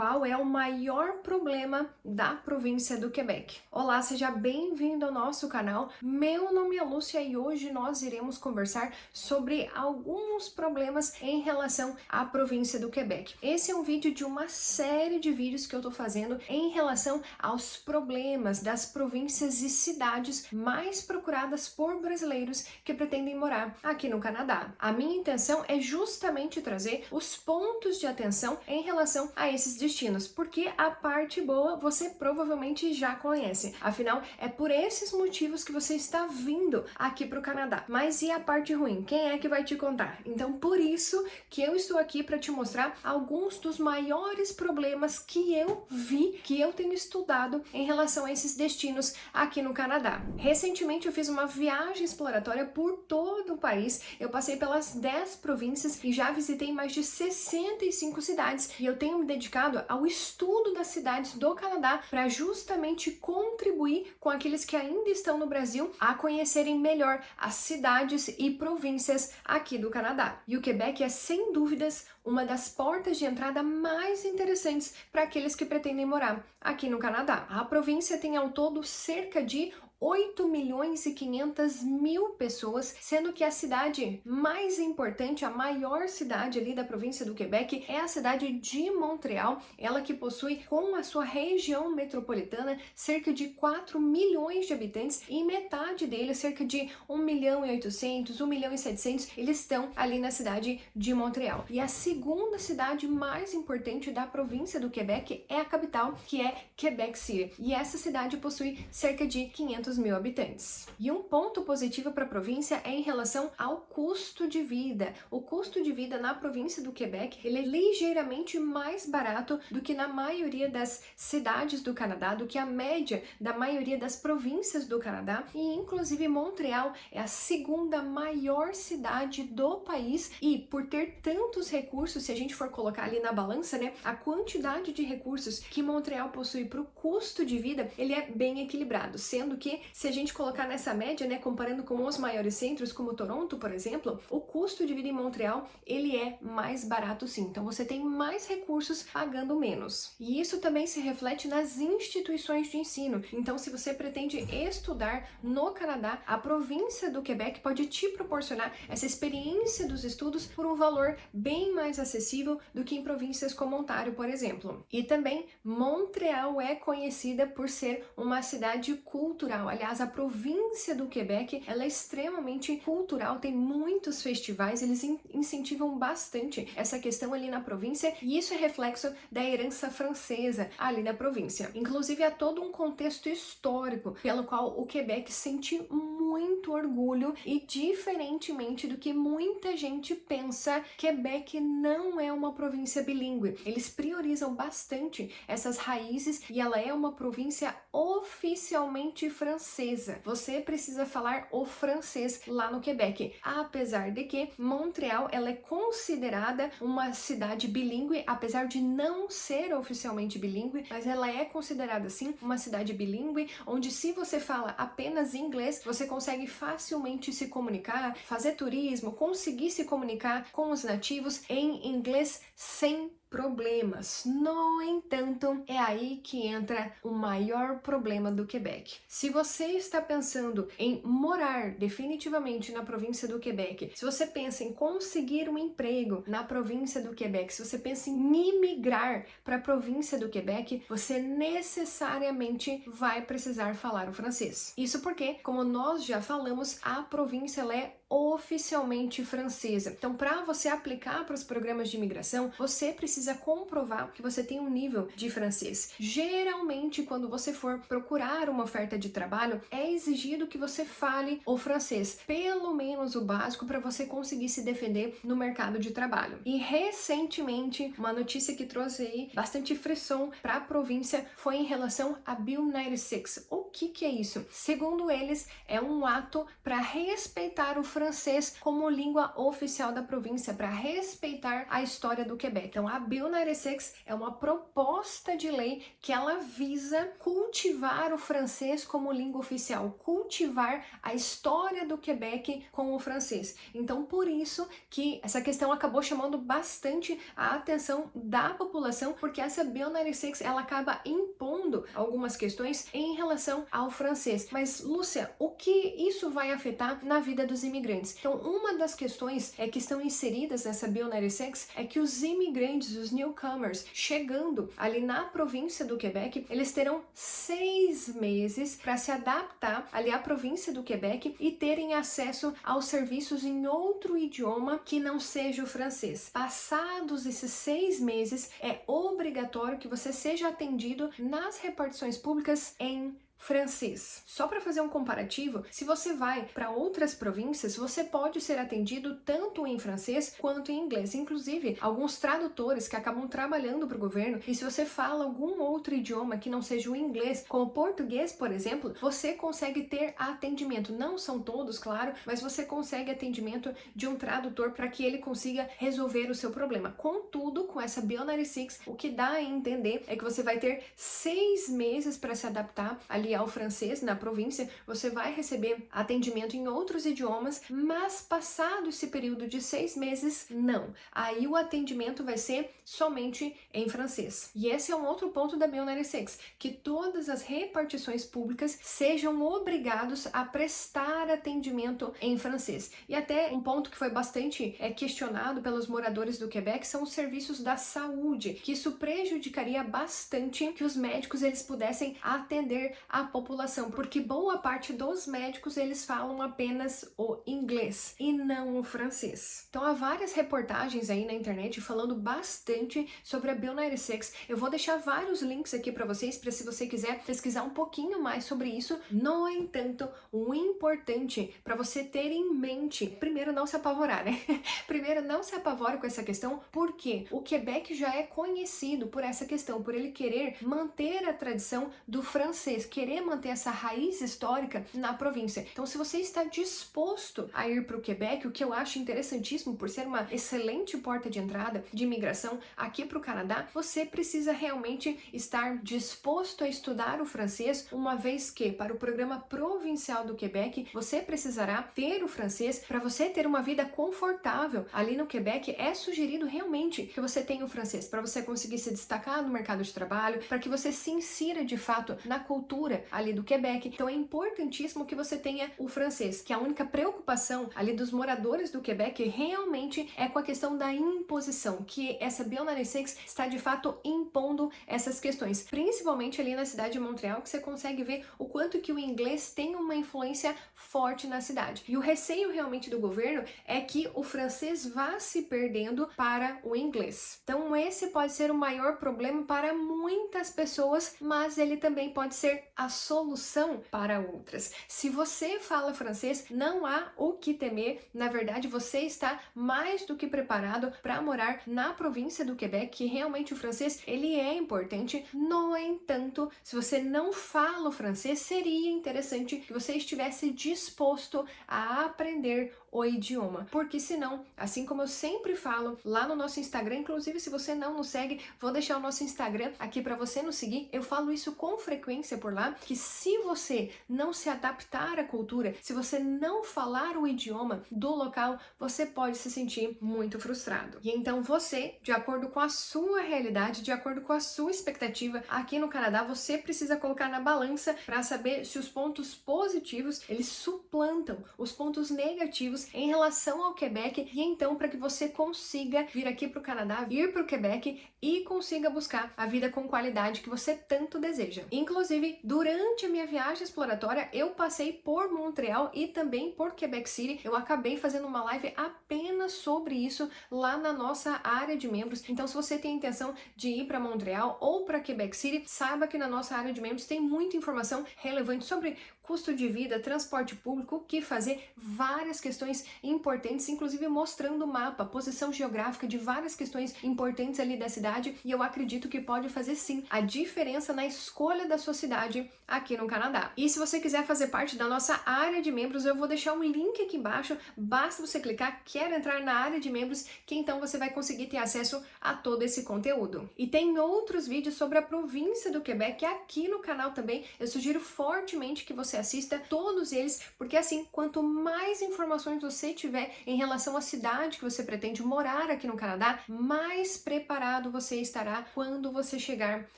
Qual é o maior problema da província do Quebec? Olá, seja bem-vindo ao nosso canal. Meu nome é Lúcia e hoje nós iremos conversar sobre alguns problemas em relação à província do Quebec. Esse é um vídeo de uma série de vídeos que eu tô fazendo em relação aos problemas das províncias e cidades mais procuradas por brasileiros que pretendem morar aqui no Canadá. A minha intenção é justamente trazer os pontos de atenção em relação a esses destinos, porque a parte boa você provavelmente já conhece. Afinal, é por esses motivos que você está vindo aqui para o Canadá. Mas e a parte ruim? Quem é que vai te contar? Então, por isso que eu estou aqui para te mostrar alguns dos maiores problemas que eu vi, que eu tenho estudado em relação a esses destinos aqui no Canadá. Recentemente eu fiz uma viagem exploratória por todo o país. Eu passei pelas 10 províncias e já visitei mais de 65 cidades e eu tenho me dedicado ao estudo das cidades do Canadá para justamente contribuir com aqueles que ainda estão no Brasil a conhecerem melhor as cidades e províncias aqui do Canadá. E o Quebec é, sem dúvidas, uma das portas de entrada mais interessantes para aqueles que pretendem morar aqui no Canadá. A província tem ao todo cerca de 8.500.000 pessoas, sendo que a cidade mais importante, a maior cidade ali da província do Quebec é a cidade de Montreal, ela que possui com a sua região metropolitana cerca de 4 milhões de habitantes e metade deles, cerca de 1.800.000, 1.700.000, eles estão ali na cidade de Montreal. E a segunda cidade mais importante da província do Quebec é a capital, que é Quebec City, e essa cidade possui cerca de 500.000 habitantes. E um ponto positivo para a província é em relação ao custo de vida. O custo de vida na província do Quebec, ele é ligeiramente mais barato do que na maioria das cidades do Canadá, do que a média da maioria das províncias do Canadá, e inclusive Montreal é a segunda maior cidade do país, e por ter tantos recursos, se a gente for colocar ali na balança, né, a quantidade de recursos que Montreal possui para o custo de vida, ele é bem equilibrado, sendo que se a gente colocar nessa média, né, comparando com os maiores centros, como Toronto, por exemplo, o custo de vida em Montreal, ele é mais barato sim. Então você tem mais recursos pagando menos. E isso também se reflete nas instituições de ensino. Então, se você pretende estudar no Canadá, a província do Quebec pode te proporcionar essa experiência dos estudos por um valor bem mais acessível do que em províncias como Ontário, por exemplo. E também, Montreal é conhecida por ser uma cidade cultural. Aliás, a província do Quebec, ela é extremamente cultural, tem muitos festivais, eles incentivam bastante essa questão ali na província, e isso é reflexo da herança francesa ali na província. Inclusive, há todo um contexto histórico pelo qual o Quebec sente muito orgulho, e diferentemente do que muita gente pensa, Quebec não é uma província bilíngue. Eles priorizam bastante essas raízes e ela é uma província oficialmente francesa. Você precisa falar o francês lá no Quebec, apesar de que Montreal ela é considerada uma cidade bilíngue, apesar de não ser oficialmente bilíngue, mas ela é considerada sim uma cidade bilíngue, onde se você fala apenas inglês, você consegue facilmente se comunicar, fazer turismo, conseguir se comunicar com os nativos em inglês sem problemas. No entanto, é aí que entra o maior problema do Quebec. Se você está pensando em morar definitivamente na província do Quebec, se você pensa em conseguir um emprego na província do Quebec, se você pensa em imigrar para a província do Quebec, você necessariamente vai precisar falar o francês. Isso porque, como nós já falamos, a província ela é oficialmente francesa. Então, para você aplicar para os programas de imigração, você precisa comprovar que você tem um nível de francês. Geralmente, quando você for procurar uma oferta de trabalho, é exigido que você fale o francês, pelo menos o básico, para você conseguir se defender no mercado de trabalho. E recentemente, uma notícia que trouxe aí bastante frisson para a província foi em relação a Bill 96. O que é isso? Segundo eles, é um ato para respeitar o francês como língua oficial da província, para respeitar a história do Quebec. Então, a Bill 96 é uma proposta de lei que ela visa cultivar o francês como língua oficial, cultivar a história do Quebec com o francês. Então, por isso que essa questão acabou chamando bastante a atenção da população, porque essa Bill 96 ela acaba impondo algumas questões em relação ao francês. Mas, Lúcia, o que isso vai afetar na vida dos imigrantes? Então, uma das questões que estão inseridas nessa Bill 96 é que os imigrantes, os newcomers, chegando ali na província do Quebec, eles terão 6 meses para se adaptar ali à província do Quebec e terem acesso aos serviços em outro idioma que não seja o francês. Passados esses 6 meses, é obrigatório que você seja atendido nas repartições públicas em francês. Só para fazer um comparativo, se você vai para outras províncias, você pode ser atendido tanto em francês quanto em inglês. Inclusive, alguns tradutores que acabam trabalhando para o governo, e se você fala algum outro idioma que não seja o inglês, como português, por exemplo, você consegue ter atendimento. Não são todos, claro, mas você consegue atendimento de um tradutor para que ele consiga resolver o seu problema. Contudo, com essa Bill 96, o que dá a entender é que você vai ter 6 meses para se adaptar ali ao francês na província, você vai receber atendimento em outros idiomas, mas passado esse período de 6 meses, não. Aí o atendimento vai ser somente em francês. E esse é um outro ponto da Bill 96, que todas as repartições públicas sejam obrigados a prestar atendimento em francês. E até um ponto que foi bastante questionado pelos moradores do Quebec são os serviços da saúde, que isso prejudicaria bastante que os médicos eles pudessem atender a população, porque boa parte dos médicos eles falam apenas o inglês e não o francês. Então há várias reportagens aí na internet falando bastante sobre a Bill 96. Eu vou deixar vários links aqui para vocês, para se você quiser pesquisar um pouquinho mais sobre isso. No entanto, o importante para você ter em mente, primeiro não se apavorar, né? Primeiro não se apavore com essa questão, porque o Quebec já é conhecido por essa questão, por ele querer manter a tradição do francês, querer manter essa raiz histórica na província. Então, se você está disposto a ir para o Quebec, o que eu acho interessantíssimo por ser uma excelente porta de entrada de imigração aqui para o Canadá, você precisa realmente estar disposto a estudar o francês, uma vez que para o programa provincial do Quebec, você precisará ter o francês para você ter uma vida confortável ali no Quebec. É sugerido realmente que você tenha o francês para você conseguir se destacar no mercado de trabalho, para que você se insira de fato na cultura ali do Quebec. Então é importantíssimo que você tenha o francês, que a única preocupação ali dos moradores do Quebec realmente é com a questão da imposição, que essa Bill 96 está de fato impondo essas questões, principalmente ali na cidade de Montreal, que você consegue ver o quanto que o inglês tem uma influência forte na cidade. E o receio realmente do governo é que o francês vá se perdendo para o inglês. Então esse pode ser o maior problema para muitas pessoas, mas ele também pode ser a solução para outras. Se você fala francês, não há o que temer. Na verdade, você está mais do que preparado para morar na província do Quebec, que realmente o francês ele é importante. No entanto, se você não fala o francês, seria interessante que você estivesse disposto a aprender o idioma, porque senão, assim como eu sempre falo lá no nosso Instagram, inclusive se você não nos segue, vou deixar o nosso Instagram aqui para você nos seguir. Eu falo isso com frequência por lá, que se você não se adaptar à cultura, se você não falar o idioma do local, você pode se sentir muito frustrado. E então você, de acordo com a sua realidade, de acordo com a sua expectativa aqui no Canadá, você precisa colocar na balança para saber se os pontos positivos eles suplantam os pontos negativos em relação ao Quebec, e então para que você consiga vir aqui para o Canadá, vir para o Quebec e consiga buscar a vida com qualidade que você tanto deseja. Inclusive, durante a minha viagem exploratória, eu passei por Montreal e também por Quebec City. Eu acabei fazendo uma live apenas sobre isso lá na nossa área de membros. Então, se você tem a intenção de ir para Montreal ou para Quebec City, saiba que na nossa área de membros tem muita informação relevante sobre custo de vida, transporte público, o que fazer, várias questões importantes, inclusive mostrando o mapa, posição geográfica de várias questões importantes ali da cidade, e eu acredito que pode fazer sim a diferença na escolha da sua cidade aqui no Canadá. E se você quiser fazer parte da nossa área de membros, eu vou deixar um link aqui embaixo, basta você clicar, quero entrar na área de membros, que então você vai conseguir ter acesso a todo esse conteúdo. E tem outros vídeos sobre a província do Quebec aqui no canal também, eu sugiro fortemente que você assista todos eles, porque assim, quanto mais informações você tiver em relação à cidade que você pretende morar aqui no Canadá, mais preparado você estará quando você chegar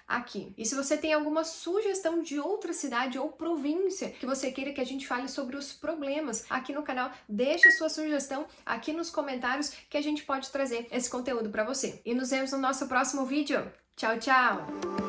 aqui. E se você tem alguma sugestão de outra cidade ou província que você queira que a gente fale sobre os problemas aqui no canal, deixa sua sugestão aqui nos comentários que a gente pode trazer esse conteúdo para você. E nos vemos no nosso próximo vídeo. Tchau, tchau!